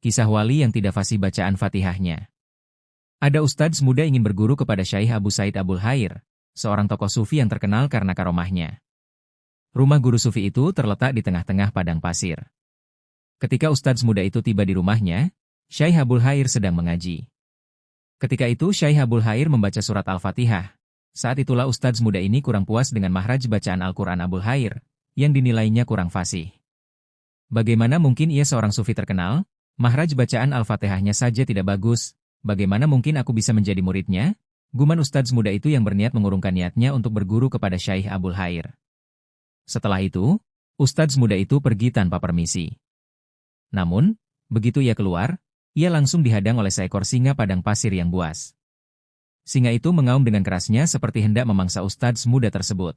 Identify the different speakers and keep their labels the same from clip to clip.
Speaker 1: Kisah wali yang tidak fasih bacaan Fatihahnya. Ada ustadz muda ingin berguru kepada Syekh Abu Said Abul Khair, seorang tokoh sufi yang terkenal karena karomahnya. Rumah guru sufi itu terletak di tengah-tengah padang pasir. Ketika ustadz muda itu tiba di rumahnya, Syekh Abul Khair sedang mengaji. Ketika itu Syekh Abul Khair membaca surat Al-Fatihah. Saat itulah ustadz muda ini kurang puas dengan mahraj bacaan Al-Quran Abul Khair, yang dinilainya kurang fasih. Bagaimana mungkin ia seorang sufi terkenal? Mahraj bacaan Al-Fatihahnya saja tidak bagus, bagaimana mungkin aku bisa menjadi muridnya? Guman ustadz muda itu yang berniat mengurungkan niatnya untuk berguru kepada Syekh Abul Khair. Setelah itu, ustadz muda itu pergi tanpa permisi. Namun, begitu ia keluar, ia langsung dihadang oleh seekor singa padang pasir yang buas. Singa itu mengaum dengan kerasnya seperti hendak memangsa ustadz muda tersebut.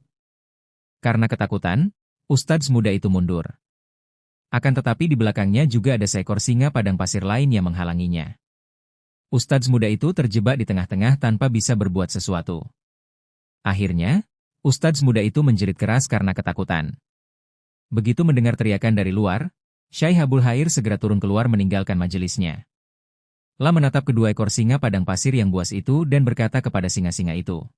Speaker 1: Karena ketakutan, ustadz muda itu mundur. Akan tetapi di belakangnya juga ada seekor singa padang pasir lain yang menghalanginya. Ustadz muda itu terjebak di tengah-tengah tanpa bisa berbuat sesuatu. Akhirnya, ustadz muda itu menjerit keras karena ketakutan. Begitu mendengar teriakan dari luar, Syekh Abul Khair segera turun keluar meninggalkan majelisnya. Lalu menatap kedua ekor singa padang pasir yang buas itu dan berkata kepada singa-singa itu,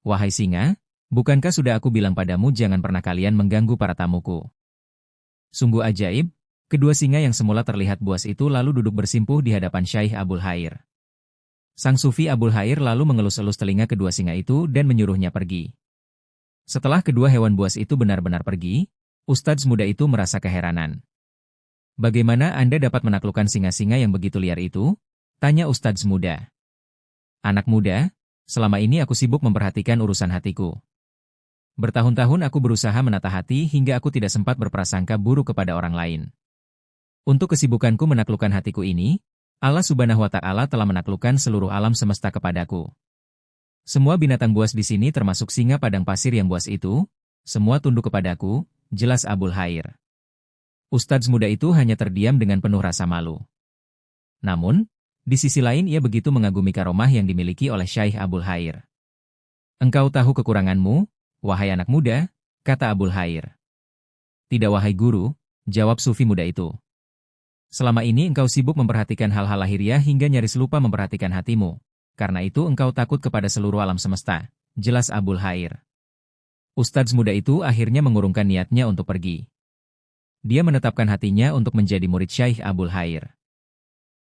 Speaker 1: "Wahai singa, bukankah sudah aku bilang padamu jangan pernah kalian mengganggu para tamuku?" Sungguh ajaib, kedua singa yang semula terlihat buas itu lalu duduk bersimpuh di hadapan Syekh Abul Khair. Sang sufi Abul Khair lalu mengelus-elus telinga kedua singa itu dan menyuruhnya pergi. Setelah kedua hewan buas itu benar-benar pergi, ustadz muda itu merasa keheranan. "Bagaimana Anda dapat menaklukkan singa-singa yang begitu liar itu?" tanya ustadz muda. "Anak muda, selama ini aku sibuk memperhatikan urusan hatiku. Bertahun-tahun aku berusaha menata hati hingga aku tidak sempat berprasangka buruk kepada orang lain. Untuk kesibukanku menaklukkan hatiku ini, Allah Subhanahu wa Ta'ala telah menaklukkan seluruh alam semesta kepadaku. Semua binatang buas di sini termasuk singa padang pasir yang buas itu, semua tunduk kepadaku," jelas Abul Khair. Ustadz muda itu hanya terdiam dengan penuh rasa malu. Namun, di sisi lain ia begitu mengagumi karomah yang dimiliki oleh Syekh Abul Khair. "Engkau tahu kekuranganmu, wahai anak muda," kata Abul Khair. "Tidak wahai guru," jawab sufi muda itu. "Selama ini engkau sibuk memperhatikan hal-hal lahiriah hingga nyaris lupa memperhatikan hatimu. Karena itu engkau takut kepada seluruh alam semesta," jelas Abul Khair. Ustadz muda itu akhirnya mengurungkan niatnya untuk pergi. Dia menetapkan hatinya untuk menjadi murid Syekh Abul Khair.